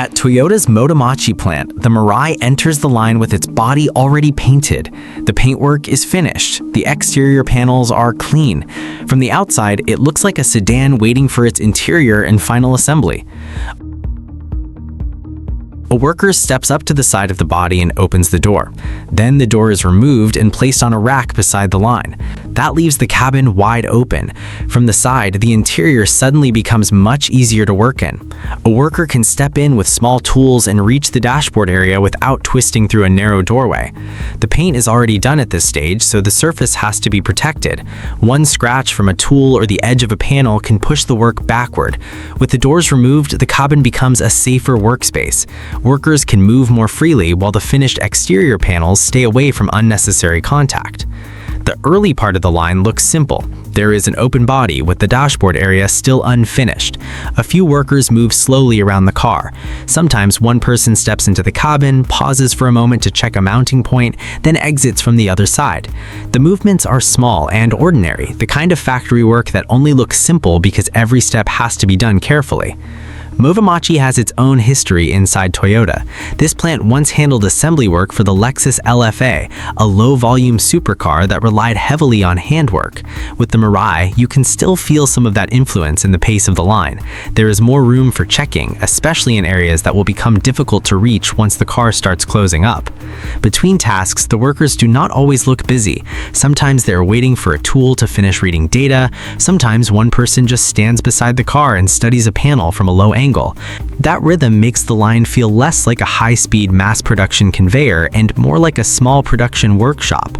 At Toyota's Motomachi plant, the Mirai enters the line with its body already painted. The paintwork is finished. The exterior panels are clean. From the outside, it looks like a sedan waiting for its interior and final assembly. A worker steps up to the side of the body and opens the door. Then the door is removed and placed on a rack beside the line. That leaves the cabin wide open. From the side, the interior suddenly becomes much easier to work in. A worker can step in with small tools and reach the dashboard area without twisting through a narrow doorway. The paint is already done at this stage, so the surface has to be protected. One scratch from a tool or the edge of a panel can push the work backward. With the doors removed, the cabin becomes a safer workspace. Workers can move more freely while the finished exterior panels stay away from unnecessary contact. The early part of the line looks simple. There is an open body with the dashboard area still unfinished. A few workers move slowly around the car. Sometimes one person steps into the cabin, pauses for a moment to check a mounting point, then exits from the other side. The movements are small and ordinary, the kind of factory work that only looks simple because every step has to be done carefully. Motomachi has its own history inside Toyota. This plant once handled assembly work for the Lexus LFA, a low-volume supercar that relied heavily on handwork. With the Mirai, you can still feel some of that influence in the pace of the line. There is more room for checking, especially in areas that will become difficult to reach once the car starts closing up. Between tasks, the workers do not always look busy. Sometimes they're waiting for a tool to finish reading data. Sometimes one person just stands beside the car and studies a panel from a low angle. That rhythm makes the line feel less like a high-speed mass-production conveyor and more like a small production workshop.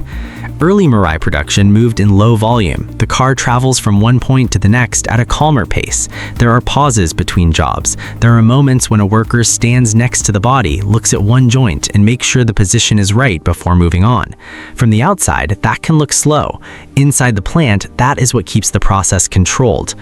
Early Mirai production moved in low volume. The car travels from one point to the next at a calmer pace. There are pauses between jobs. There are moments when a worker stands next to the body, looks at one joint, and makes sure the position is right before moving on. From the outside, that can look slow. Inside the plant, that is what keeps the process controlled.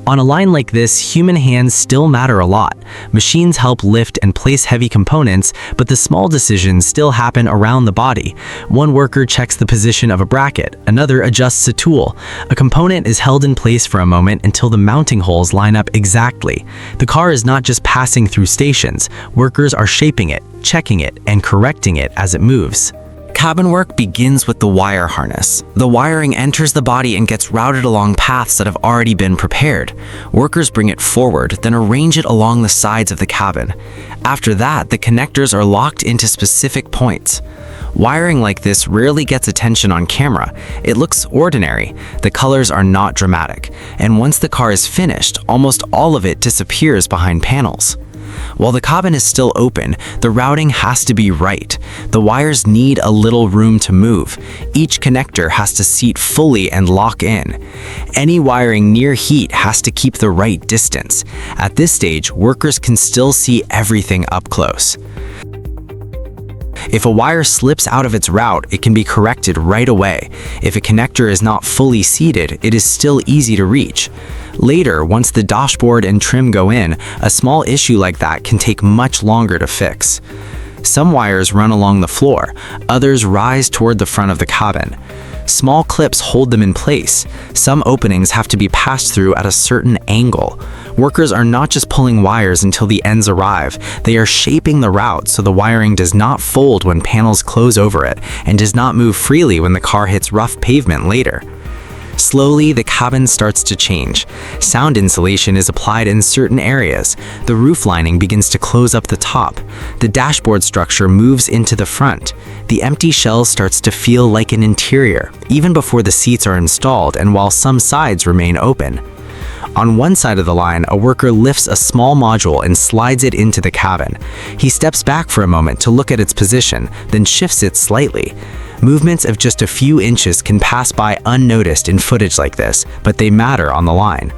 On a line like this, human hands still matter a lot. Machines help lift and place heavy components, but the small decisions still happen around the body. One worker checks the position of a bracket, another adjusts a tool. A component is held in place for a moment until the mounting holes line up exactly. The car is not just passing through stations. Workers are shaping it, checking it, and correcting it as it moves. Cabin work begins with the wire harness. The wiring enters the body and gets routed along paths that have already been prepared. Workers bring it forward, then arrange it along the sides of the cabin. After that, the connectors are locked into specific points. Wiring like this rarely gets attention on camera. It looks ordinary. The colors are not dramatic. And once the car is finished, almost all of it disappears behind panels. While the cabin is still open, the routing has to be right. The wires need a little room to move. Each connector has to seat fully and lock in. Any wiring near heat has to keep the right distance. At this stage, workers can still see everything up close. If a wire slips out of its route, it can be corrected right away. If a connector is not fully seated, it is still easy to reach. Later, once the dashboard and trim go in, a small issue like that can take much longer to fix. Some wires run along the floor, others rise toward the front of the cabin. Small clips hold them in place. Some openings have to be passed through at a certain angle. Workers are not just pulling wires until the ends arrive. They are shaping the route so the wiring does not fold when panels close over it and does not move freely when the car hits rough pavement later. Slowly, the cabin starts to change. Sound insulation is applied in certain areas. The roof lining begins to close up the top. The dashboard structure moves into the front. The empty shell starts to feel like an interior, even before the seats are installed and while some sides remain open. On one side of the line, a worker lifts a small module and slides it into the cabin. He steps back for a moment to look at its position, then shifts it slightly. Movements of just a few inches can pass by unnoticed in footage like this, but they matter on the line.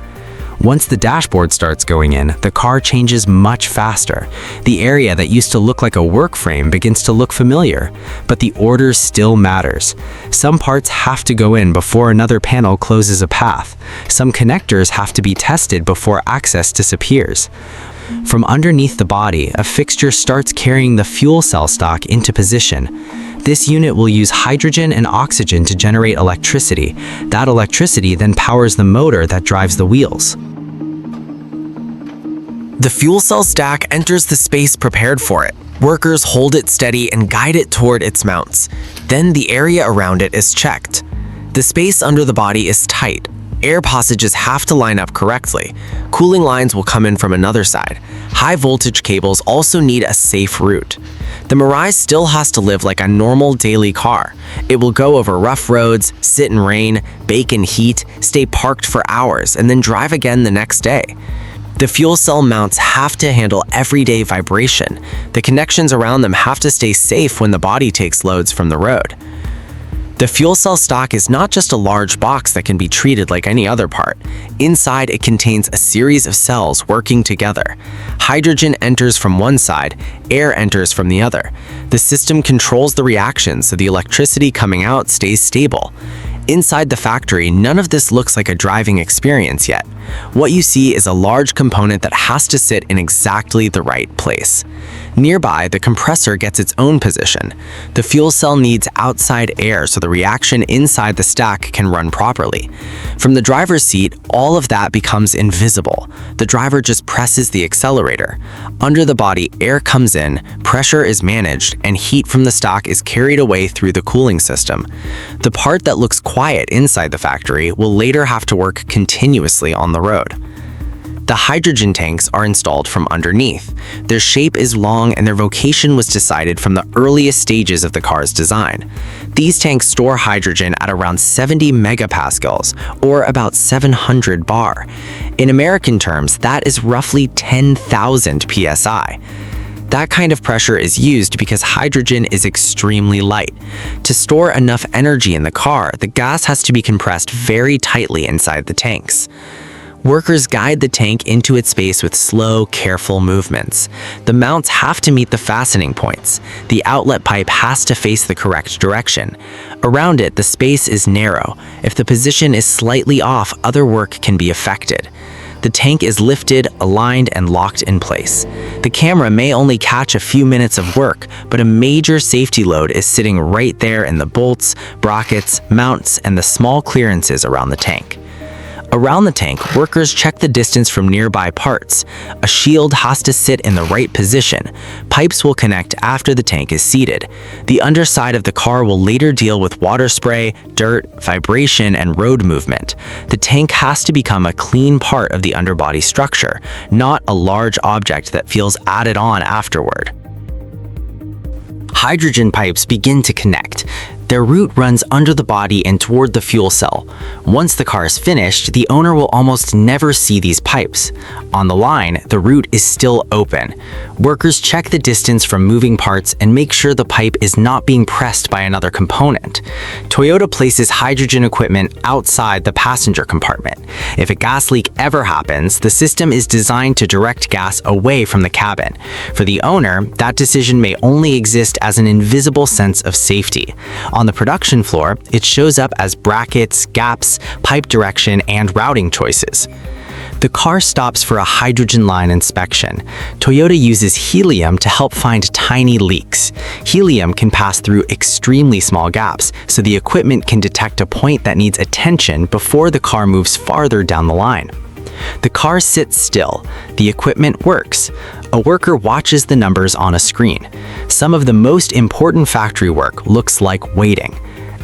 Once the dashboard starts going in, the car changes much faster. The area that used to look like a work frame begins to look familiar, but the order still matters. Some parts have to go in before another panel closes a path. Some connectors have to be tested before access disappears. From underneath the body, a fixture starts carrying the fuel cell stock into position. This unit will use hydrogen and oxygen to generate electricity. That electricity then powers the motor that drives the wheels. The fuel cell stack enters the space prepared for it. Workers hold it steady and guide it toward its mounts. Then the area around it is checked. The space under the body is tight. Air passages have to line up correctly. Cooling lines will come in from another side. High voltage cables also need a safe route. The Mirai still has to live like a normal daily car. It will go over rough roads, sit in rain, bake in heat, stay parked for hours, and then drive again the next day. The fuel cell mounts have to handle everyday vibration. The connections around them have to stay safe when the body takes loads from the road. The fuel cell stock is not just a large box that can be treated like any other part. Inside, it contains a series of cells working together. Hydrogen enters from one side, air enters from the other. The system controls the reaction so the electricity coming out stays stable. Inside the factory, none of this looks like a driving experience yet. What you see is a large component that has to sit in exactly the right place. Nearby, the compressor gets its own position. The fuel cell needs outside air so the reaction inside the stack can run properly. From the driver's seat, all of that becomes invisible. The driver just presses the accelerator. Under the body, air comes in, pressure is managed, and heat from the stock is carried away through the cooling system. The part that looks quiet inside the factory will later have to work continuously on the road. The hydrogen tanks are installed from underneath. Their shape is long and their vocation was decided from the earliest stages of the car's design. These tanks store hydrogen at around 70 megapascals, or about 700 bar. In American terms, that is roughly 10,000 psi. That kind of pressure is used because hydrogen is extremely light. To store enough energy in the car, the gas has to be compressed very tightly inside the tanks. Workers guide the tank into its space with slow, careful movements. The mounts have to meet the fastening points. The outlet pipe has to face the correct direction. Around it, the space is narrow. If the position is slightly off, other work can be affected. The tank is lifted, aligned, and locked in place. The camera may only catch a few minutes of work, but a major safety load is sitting right there in the bolts, brackets, mounts, and the small clearances around the tank. Around the tank, workers check the distance from nearby parts. A shield has to sit in the right position. Pipes will connect after the tank is seated. The underside of the car will later deal with water spray, dirt, vibration, and road movement. The tank has to become a clean part of the underbody structure, not a large object that feels added on afterward. Hydrogen pipes begin to connect. Their route runs under the body and toward the fuel cell. Once the car is finished, the owner will almost never see these pipes. On the line, the route is still open. Workers check the distance from moving parts and make sure the pipe is not being pressed by another component. Toyota places hydrogen equipment outside the passenger compartment. If a gas leak ever happens, the system is designed to direct gas away from the cabin. For the owner, that decision may only exist as an invisible sense of safety. On the production floor, it shows up as brackets, gaps, pipe direction, and routing choices. The car stops for a hydrogen line inspection. Toyota uses helium to help find tiny leaks. Helium can pass through extremely small gaps, so the equipment can detect a point that needs attention before the car moves farther down the line. The car sits still. The equipment works. A worker watches the numbers on a screen. Some of the most important factory work looks like waiting.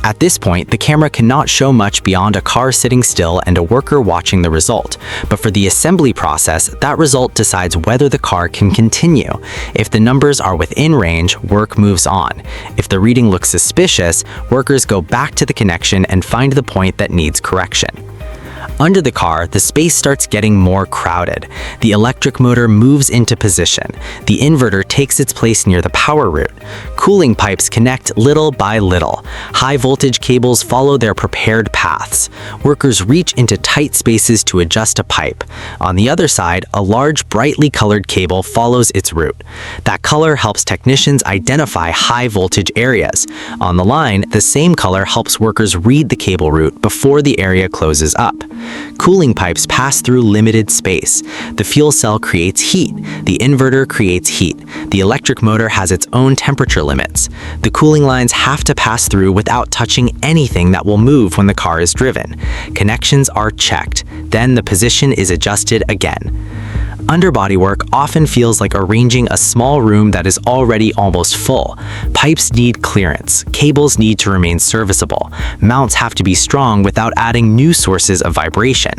At this point, the camera cannot show much beyond a car sitting still and a worker watching the result. But for the assembly process, that result decides whether the car can continue. If the numbers are within range, work moves on. If the reading looks suspicious, workers go back to the connection and find the point that needs correction. Under the car, the space starts getting more crowded. The electric motor moves into position. The inverter takes its place near the power route. Cooling pipes connect little by little. High voltage cables follow their prepared paths. Workers reach into tight spaces to adjust a pipe. On the other side, a large brightly colored cable follows its route. That color helps technicians identify high voltage areas. On the line, the same color helps workers read the cable route before the area closes up. Cooling pipes pass through limited space. The fuel cell creates heat. The inverter creates heat. The electric motor has its own temperature limits. The cooling lines have to pass through without touching anything that will move when the car is driven. Connections are checked. Then the position is adjusted again. Underbody work often feels like arranging a small room that is already almost full. Pipes need clearance, cables need to remain serviceable, mounts have to be strong without adding new sources of vibration.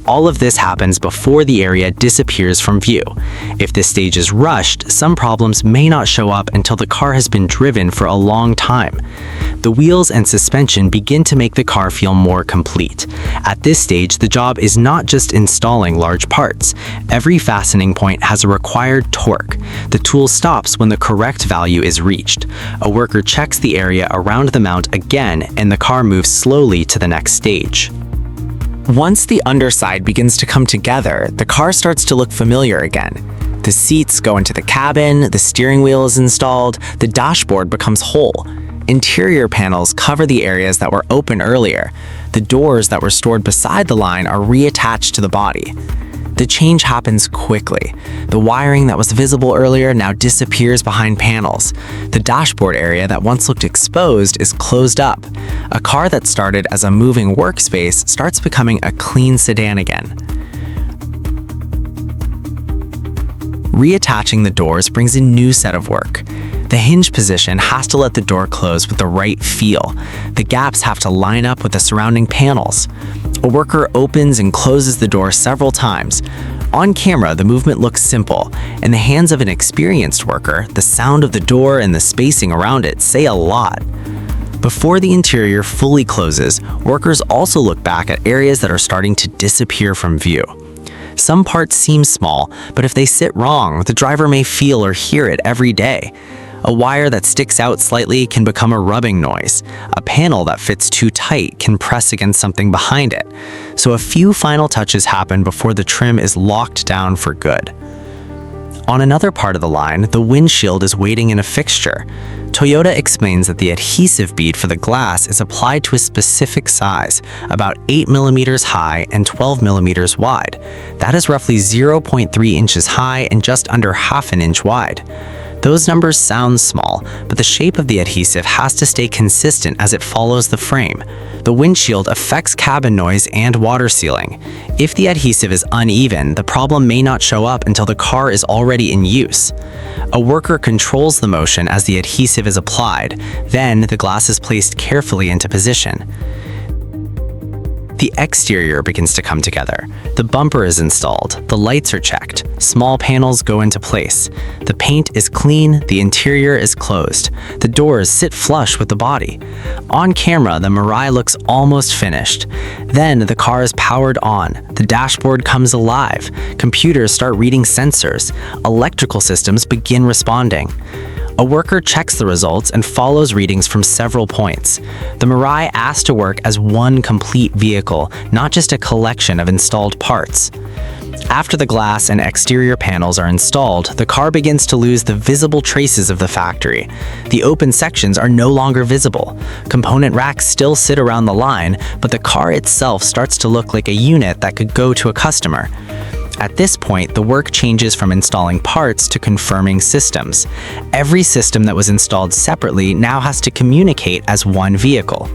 All of this happens before the area disappears from view. If this stage is rushed, some problems may not show up until the car has been driven for a long time. The wheels and suspension begin to make the car feel more complete. At this stage, the job is not just installing large parts. Every fastening point has a required torque. The tool stops when the correct value is reached. A worker checks the area around the mount again, and the car moves slowly to the next stage. Once the underside begins to come together, the car starts to look familiar again. The seats go into the cabin, the steering wheel is installed, the dashboard becomes whole. Interior panels cover the areas that were open earlier. The doors that were stored beside the line are reattached to the body. The change happens quickly. The wiring that was visible earlier now disappears behind panels. The dashboard area that once looked exposed is closed up. A car that started as a moving workspace starts becoming a clean sedan again. Reattaching the doors brings a new set of work. The hinge position has to let the door close with the right feel. The gaps have to line up with the surrounding panels. A worker opens and closes the door several times. On camera, the movement looks simple. In the hands of an experienced worker, the sound of the door and the spacing around it say a lot. Before the interior fully closes, workers also look back at areas that are starting to disappear from view. Some parts seem small, but if they sit wrong, the driver may feel or hear it every day. A wire that sticks out slightly can become a rubbing noise. A panel that fits too tight can press against something behind it. So a few final touches happen before the trim is locked down for good. On another part of the line, the windshield is waiting in a fixture. Toyota explains that the adhesive bead for the glass is applied to a specific size, about 8 mm high and 12 mm wide. That is roughly 0.3 inches high and just under half an inch wide. Those numbers sound small, but the shape of the adhesive has to stay consistent as it follows the frame. The windshield affects cabin noise and water sealing. If the adhesive is uneven, the problem may not show up until the car is already in use. A worker controls the motion as the adhesive is applied, then the glass is placed carefully into position. The exterior begins to come together. The bumper is installed, the lights are checked, small panels go into place. The paint is clean, the interior is closed. The doors sit flush with the body. On camera, the Mirai looks almost finished. Then the car is powered on. The dashboard comes alive. Computers start reading sensors. Electrical systems begin responding. A worker checks the results and follows readings from several points. The Mirai asks to work as one complete vehicle, not just a collection of installed parts. After the glass and exterior panels are installed, the car begins to lose the visible traces of the factory. The open sections are no longer visible. Component racks still sit around the line, but the car itself starts to look like a unit that could go to a customer. At this point, the work changes from installing parts to confirming systems. Every system that was installed separately now has to communicate as one vehicle.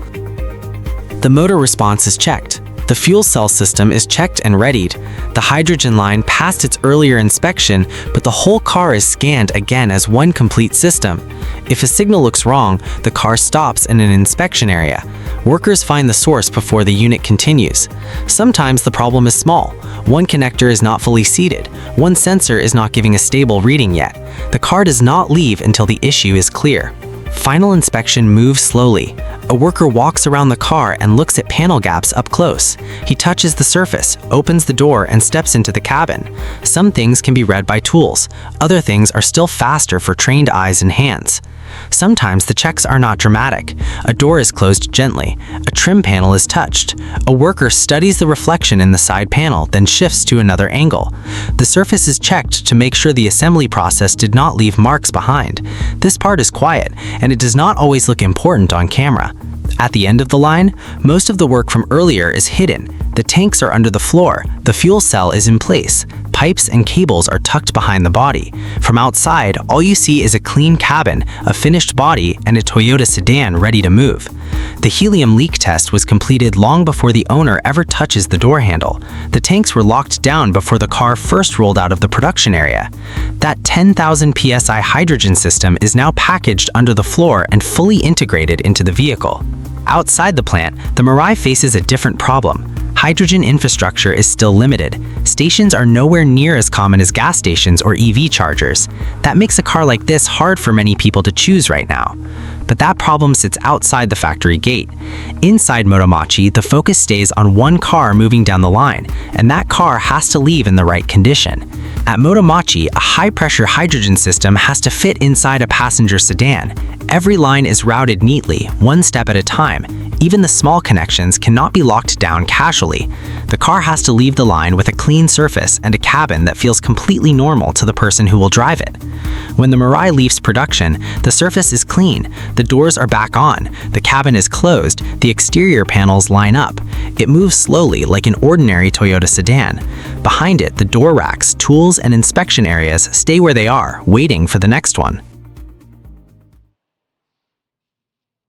The motor response is checked. The fuel cell system is checked and readied. The hydrogen line passed its earlier inspection, but the whole car is scanned again as one complete system. If a signal looks wrong, the car stops in an inspection area. Workers find the source before the unit continues. Sometimes the problem is small. One connector is not fully seated. One sensor is not giving a stable reading yet. The car does not leave until the issue is clear. Final inspection moves slowly. A worker walks around the car and looks at panel gaps up close. He touches the surface, opens the door, and steps into the cabin. Some things can be read by tools. Other things are still faster for trained eyes and hands. Sometimes the checks are not dramatic. A door is closed gently. A trim panel is touched. A worker studies the reflection in the side panel, then shifts to another angle. The surface is checked to make sure the assembly process did not leave marks behind. This part is quiet, and it does not always look important on camera. At the end of the line, most of the work from earlier is hidden. The tanks are under the floor. The fuel cell is in place. Pipes and cables are tucked behind the body. From outside, all you see is a clean cabin, a finished body, and a Toyota sedan ready to move. The helium leak test was completed long before the owner ever touches the door handle. The tanks were locked down before the car first rolled out of the production area. That 10,000 psi hydrogen system is now packaged under the floor and fully integrated into the vehicle. Outside the plant, the Mirai faces a different problem. Hydrogen infrastructure is still limited. Stations are nowhere near as common as gas stations or EV chargers. That makes a car like this hard for many people to choose right now. But that problem sits outside the factory gate. Inside Motomachi, the focus stays on one car moving down the line, and that car has to leave in the right condition. At Motomachi, a high-pressure hydrogen system has to fit inside a passenger sedan. Every line is routed neatly, one step at a time. Even the small connections cannot be locked down casually. The car has to leave the line with a clean surface and a cabin that feels completely normal to the person who will drive it. When the Mirai leaves production, the surface is clean, the doors are back on, the cabin is closed, the exterior panels line up. It moves slowly like an ordinary Toyota sedan. Behind it, the door racks, tools, and inspection areas stay where they are, waiting for the next one.